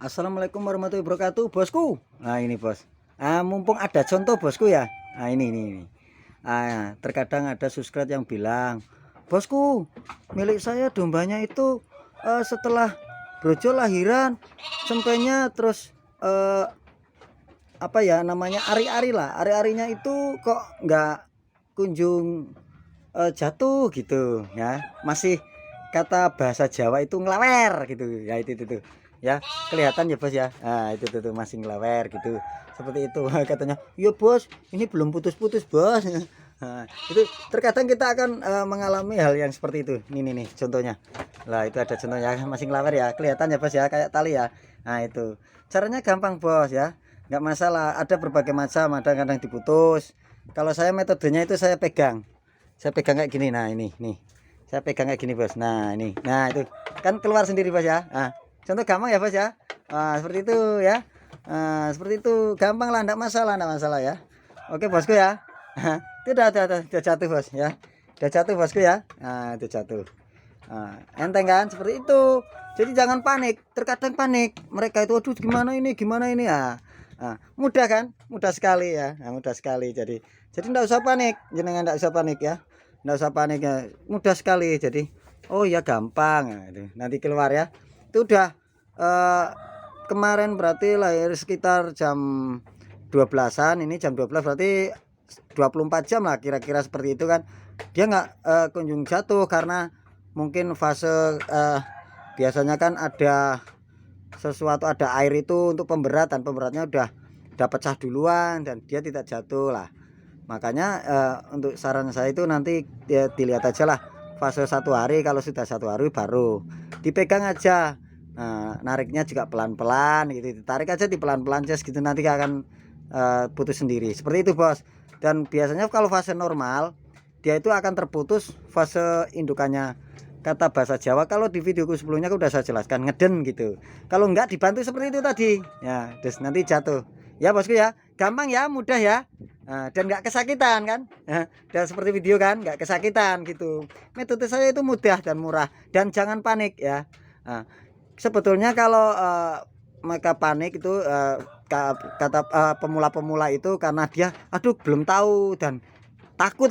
Assalamualaikum warahmatullahi wabarakatuh, bosku. Nah, ini bos. Mumpung ada contoh bosku ya. Nah, ini. Terkadang ada subscribe yang bilang, bosku, milik saya dombanya itu setelah brojol lahiran, sempenya terus apa ya namanya ari-ari lah. Ari-arinya itu kok nggak kunjung jatuh gitu ya. Masih kata bahasa Jawa itu ngelawer gitu ya, itu ya, kelihatan ya bos ya. Nah, itu tuh masih ngelawer gitu seperti itu. Katanya iya bos, ini belum putus-putus bos. Nah, itu terkadang kita akan mengalami hal yang seperti itu. Ini nih contohnya lah, itu ada contohnya masih ngelawer ya, kelihatan ya bos ya, kayak tali ya. Nah, itu caranya gampang bos ya, nggak masalah, ada berbagai macam, ada kadang diputus. Kalau saya metodenya itu saya pegang kayak gini. Nah, ini nih saya pegang kayak gini bos. Nah, ini, nah itu kan keluar sendiri bos ya. Nah, contoh gampang ya bos ya. Seperti itu ya. Seperti itu gampang lah, enggak masalah ya. Oke bosku ya. Itu udah jatuh bos ya. Udah jatuh bosku ya. Nah, itu jatuh. Enteng kan seperti itu. Jadi jangan panik. Terkadang panik mereka itu, aduh gimana ini ya. Mudah kan, mudah sekali ya. Mudah sekali. Jadi enggak usah panik, jenengan enggak usah panik ya. Enggak usah panik ya, mudah sekali. Jadi oh ya gampang. Nah, itu nanti keluar ya. Itu udah eh, kemarin berarti lahir sekitar jam 12-an, ini jam 12 berarti 24 jam lah kira-kira seperti itu kan. Dia nggak kunjung jatuh karena mungkin fase biasanya kan ada sesuatu, ada air itu untuk pemberatnya udah pecah duluan dan dia tidak jatuh lah. Makanya untuk saran saya itu nanti ya, dilihat aja lah fase 1 hari. Kalau sudah 1 hari baru dipegang aja. Nah, nariknya juga pelan-pelan gitu, ditarik aja di pelan-pelan just gitu, nanti akan putus sendiri seperti itu bos. Dan biasanya kalau fase normal dia itu akan terputus fase indukannya. Kata bahasa Jawa, kalau di videoku sebelumnya aku udah saya jelaskan, ngeden gitu. Kalau enggak dibantu seperti itu tadi ya, terus nanti jatuh ya bosku ya. Gampang ya, mudah ya. Dan nggak kesakitan kan. Dan seperti video kan, nggak kesakitan gitu. Metode saya itu mudah dan murah, dan jangan panik ya. Sebetulnya kalau mereka panik itu kata pemula-pemula itu karena dia aduh belum tahu dan takut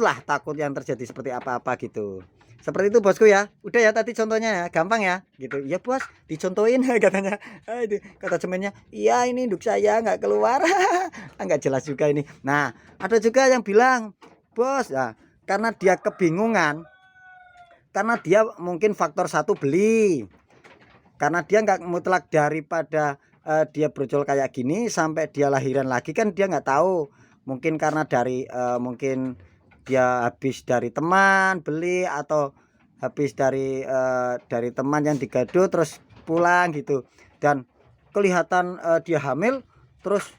yang terjadi seperti apa-apa gitu. Seperti itu bosku ya. Udah ya tadi contohnya ya, gampang ya gitu. Ya bos, dicontohin katanya. Itu kata cemennya, iya ini induk saya nggak keluar. Nggak jelas juga ini. Nah, ada juga yang bilang, bos, ya, karena dia kebingungan, karena dia mungkin faktor satu beli, karena dia nggak mutlak daripada dia brojol kayak gini sampai dia lahiran lagi kan dia nggak tahu. Mungkin karena dari mungkin dia habis dari teman beli, atau habis dari teman yang digado terus pulang gitu, dan kelihatan dia hamil, terus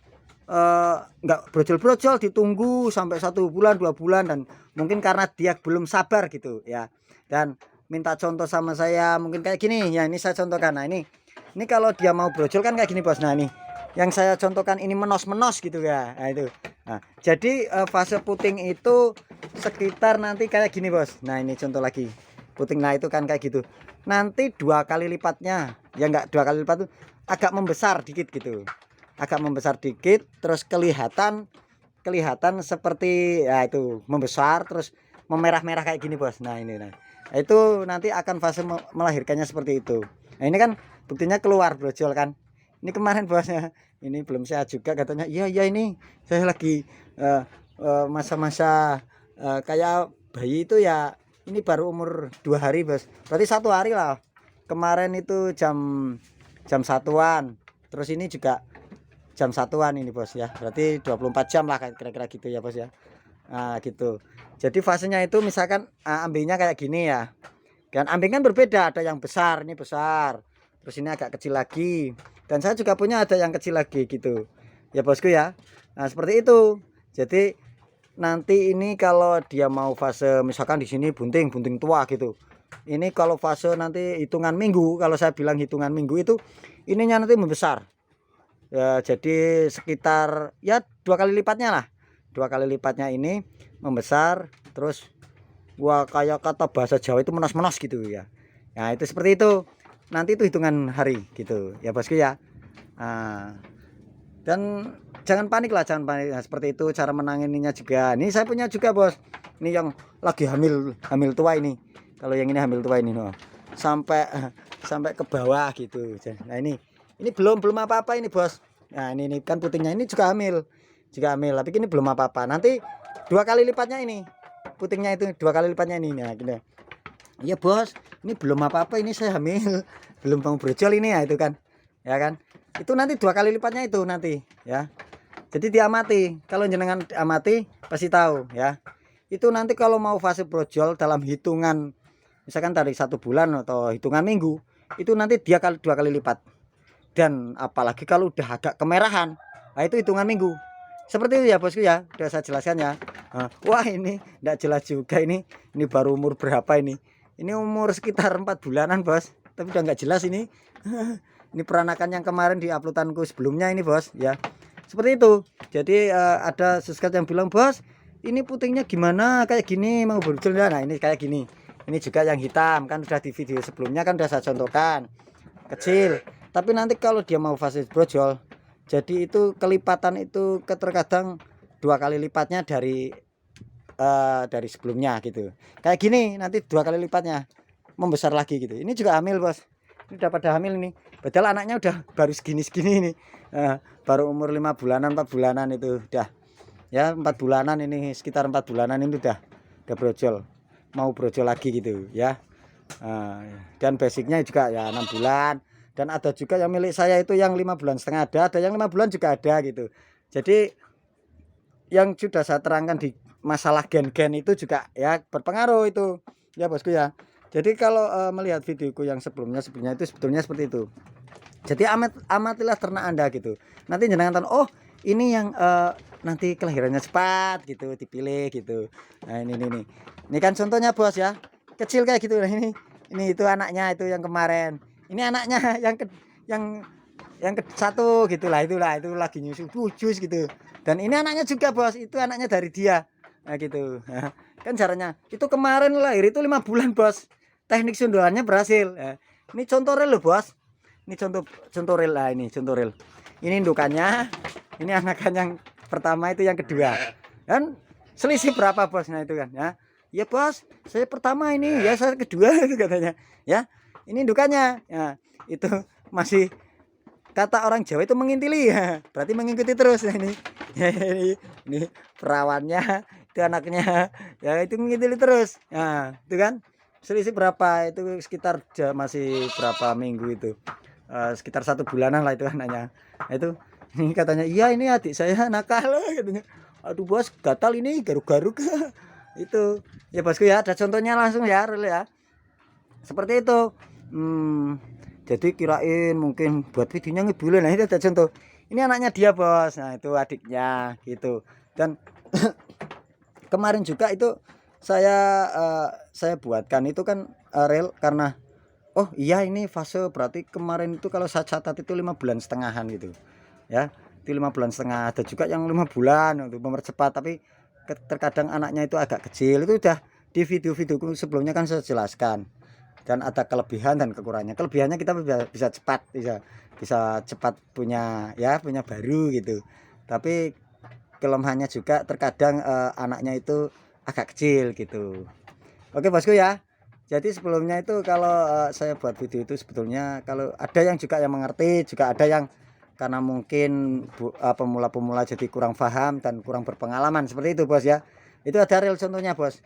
nggak brojol-brojol, ditunggu sampai 1 bulan 2 bulan, dan mungkin karena dia belum sabar gitu ya, dan minta contoh sama saya mungkin kayak gini ya. Ini saya contohkan. Nah, ini kalau dia mau brojol kan kayak gini bos. Nah, ini yang saya contohkan ini menos gitu ya. Nah, itu. Nah, jadi fase puting itu sekitar nanti kayak gini bos. Nah, ini contoh lagi puting. Nah, itu kan kayak gitu, nanti 2 kali lipatnya ya, enggak 2 kali lipat tuh, agak membesar dikit gitu, agak membesar dikit, terus kelihatan seperti ya itu membesar terus memerah-merah kayak gini bos. Nah, ini, nah itu nanti akan fase melahirkannya seperti itu. Nah, ini kan buktinya keluar brojol kan. Ini kemarin bosnya, ini belum sehat juga katanya. Iya ini saya lagi masa-masa kayak bayi itu ya. Ini baru umur 2 hari bos, berarti 1 hari lah. Kemarin itu jam 1-an, terus ini juga jam 1-an ini bos ya, berarti 24 jam lah kira-kira gitu ya bos ya. Nah, gitu. Jadi fasenya itu misalkan ambingnya kayak gini ya. Dan ambing kan berbeda, ada yang besar, ini besar. Terus ini agak kecil lagi. Dan saya juga punya ada yang kecil lagi gitu. Ya bosku ya. Nah, seperti itu. Jadi nanti ini kalau dia mau fase misalkan di sini bunting tua gitu. Ini kalau fase nanti hitungan minggu, kalau saya bilang hitungan minggu itu ininya nanti membesar. Ya, jadi sekitar ya 2 kali lipatnya lah. 2 kali lipatnya ini membesar, terus wah kayak kata bahasa Jawa itu menos-menos gitu ya. Nah, itu seperti itu. Nanti itu hitungan hari gitu ya bosku ya. Nah, dan jangan panik lah, jangan panik. Nah, seperti itu cara menanganinya juga. Ini saya punya juga bos, ini yang lagi hamil tua ini. Kalau yang ini hamil tua ini no, sampai sampai ke bawah gitu. Nah ini belum apa-apa ini bos. Nah ini kan putingnya ini juga hamil, tapi ini belum apa-apa. Nanti 2 kali lipatnya ini putingnya, itu 2 kali lipatnya ini. Nah gitu. Iya bos, ini belum apa-apa, ini saya hamil belum mau brojol ini ya, itu kan ya kan, itu nanti 2 kali lipatnya itu nanti ya. Jadi diamati, kalau jenengan amati pasti tahu ya. Itu nanti kalau mau fase brojol dalam hitungan misalkan dari 1 bulan atau hitungan minggu, itu nanti dia 2 kali lipat. Dan apalagi kalau udah agak kemerahan, nah itu hitungan minggu. Seperti itu ya bosku ya, udah saya jelaskan ya. Wah ini enggak jelas juga ini baru umur berapa ini umur sekitar 4 bulanan bos, tapi udah nggak jelas ini. Ini peranakan yang kemarin di uploadanku sebelumnya ini bos ya, seperti itu. Jadi ada subscriber yang bilang, bos ini putingnya gimana kayak gini mau berjual. Nah ini kayak gini, ini juga yang hitam kan sudah di video sebelumnya kan sudah saya contohkan kecil. Tapi nanti kalau dia mau fase brojol, jadi itu kelipatan itu terkadang 2 kali lipatnya dari sebelumnya gitu. Kayak gini nanti 2 kali lipatnya membesar lagi gitu. Ini juga hamil bos, ini udah pada hamil ini. Padahal anaknya udah baru segini ini. Baru umur 5 bulanan 4 bulanan itu udah ya, 4 bulanan ini, sekitar 4 bulanan ini udah brojol, mau brojol lagi gitu ya. Dan basicnya juga ya 6 bulan. Dan ada juga yang milik saya itu yang 5,5 bulan ada yang 5 bulan juga ada gitu. Jadi yang sudah saya terangkan di masalah gen-gen itu juga ya berpengaruh itu ya bosku ya. Jadi kalau melihat videoku yang sebelumnya itu sebetulnya seperti itu. Jadi amatilah ternak Anda gitu. Nanti jenengan tahu, oh ini yang nanti kelahirannya cepat gitu, dipilih gitu. Nah ini kan contohnya bos ya, kecil kayak gitu. Nah ini itu anaknya itu yang kemarin. Ini anaknya yang ke satu gitulah, itu lagi nyusu bujus gitu. Dan ini anaknya juga bos, itu anaknya dari dia. Nah gitu. Kan caranya itu kemarin lahir itu 5 bulan bos, teknik sundulannya berhasil. Ini contoh real loh bos, ini contoh real lah, ini contoh real. Ini indukannya, ini anakan yang pertama, itu yang kedua. Dan selisih berapa bos? Nah itu kan ya. Ya bos, saya pertama ini, ya saya kedua itu katanya ya. Ini indukannya ya, itu masih kata orang Jawa itu mengintili ya, berarti mengikuti terus. Nah, ya, ini perawannya, itu anaknya ya, itu mengintili terus. Nah itu kan selisih berapa itu, sekitar masih berapa minggu itu, sekitar 1 bulanan lah itu anaknya. Nah, itu ini katanya, iya ini adik saya nakal katanya. Aduh bos, gatal ini, garuk-garuk. Itu ya bosku ya, ada contohnya langsung ya real ya, seperti itu. Jadi kirain mungkin buat videonya ngibulin. Nah itu ada contoh, ini anaknya dia bos, nah itu adiknya gitu. Dan kemarin juga itu saya buatkan itu kan real, karena oh iya ini fase, berarti kemarin itu kalau saya catat itu 5,5 bulan gitu ya, itu 5,5 bulan. Ada juga yang 5 bulan untuk mempercepat, tapi terkadang anaknya itu agak kecil. Itu udah di video-videoku sebelumnya kan saya jelaskan, dan ada kelebihan dan kekurangannya. Kelebihannya kita bisa cepat, bisa cepat punya baru gitu. Tapi kelemahannya juga terkadang anaknya itu agak kecil gitu. Oke bosku ya. Jadi sebelumnya itu kalau saya buat video itu sebetulnya kalau ada yang juga yang mengerti, juga ada yang karena mungkin pemula-pemula jadi kurang paham dan kurang berpengalaman, seperti itu bos ya. Itu ada real contohnya bos.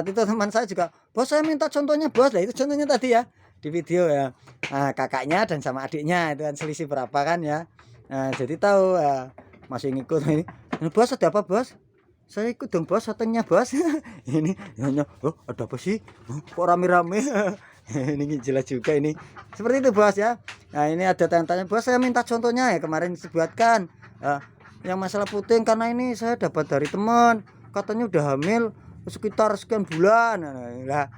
Itu teman saya juga, bos saya minta contohnya bos. Nah itu contohnya tadi ya di video ya. Kakaknya dan sama adiknya itu kan selisih berapa kan ya. Jadi tahu masih ngikut ini. Bos ada apa bos? Saya ikut dong bos, syutingnya bos. Ini nanya, oh ada apa sih? Kok rame-rame? Ini jelas juga ini. Seperti itu bos ya. Nah ini ada tanya-tanya, bos saya minta contohnya ya, kemarin dibuatkan. Yang masalah puting, karena ini saya dapat dari teman, katanya udah hamil sekitar sekian bulan. Nah,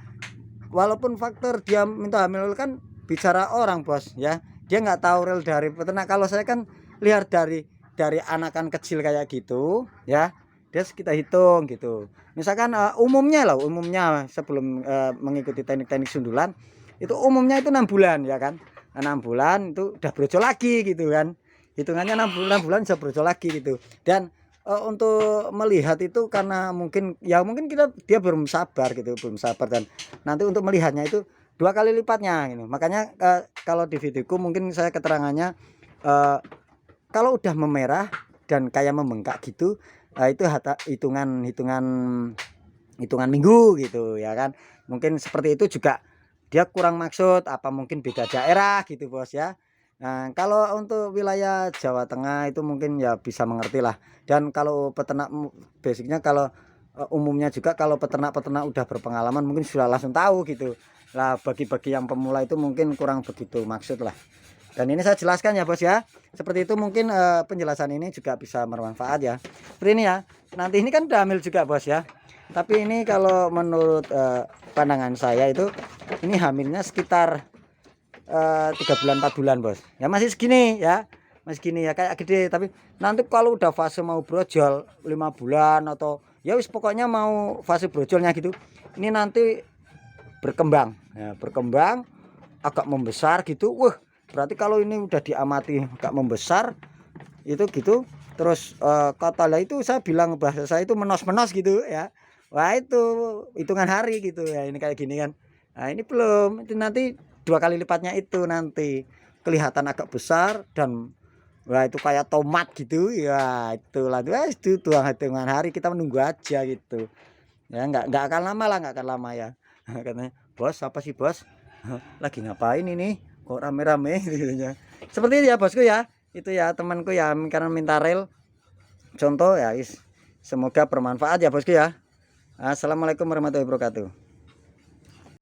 walaupun faktor dia minta hamil kan bicara orang bos ya, dia nggak tahu real dari peternak. Kalau saya kan lihat dari anakan kecil kayak gitu ya, dia kita hitung gitu. Misalkan umumnya sebelum mengikuti teknik-teknik sundulan itu umumnya itu 6 bulan ya kan. 6 bulan itu udah brojol lagi gitu kan. hitungannya 6 bulan bisa brojol lagi gitu. Dan untuk melihat itu karena mungkin dia belum sabar gitu, belum sabar, dan nanti untuk melihatnya itu 2 kali lipatnya gitu. Makanya kalau di videoku mungkin saya keterangannya kalau udah memerah dan kayak membengkak gitu, itu hitungan minggu gitu ya kan. Mungkin seperti itu juga dia kurang maksud, apa mungkin beda daerah gitu bos ya. Nah kalau untuk wilayah Jawa Tengah itu mungkin ya bisa mengerti lah. Dan kalau peternak basicnya kalau umumnya juga kalau peternak-peternak udah berpengalaman mungkin sudah langsung tahu gitu lah. Bagi-bagi yang pemula itu mungkin kurang begitu maksud lah. Dan ini saya jelaskan ya bos ya, seperti itu. Mungkin penjelasan ini juga bisa bermanfaat ya. Seperti ini ya, nanti ini kan udah hamil juga bos ya, tapi ini kalau menurut pandangan saya itu ini hamilnya sekitar 3 bulan 4 bulan bos ya, masih segini ya, masih gini ya, kayak gede. Tapi nanti kalau udah fase mau brojol 5 bulan atau ya wis pokoknya mau fase brojolnya gitu, ini nanti berkembang ya, berkembang agak membesar gitu. Wah berarti kalau ini udah diamati agak membesar itu gitu, terus katalah itu saya bilang bahasa saya itu menos-menos gitu ya. Wah itu hitungan hari gitu ya, ini kayak gini kan. Nah ini belum, itu nanti 2 kali lipatnya itu nanti kelihatan agak besar dan wah itu kayak tomat gitu ya. Itulah itu tuang hitungan hari, kita menunggu aja gitu ya. Nggak akan lama lah, nggak akan lama ya. Katanya bos, apa sih bos, lagi ngapain ini kok rame-rame gitu ya. Seperti itu ya bosku ya, itu ya temanku ya karena minta rel contoh ya. Semoga bermanfaat ya bosku ya. Assalamualaikum warahmatullahi wabarakatuh.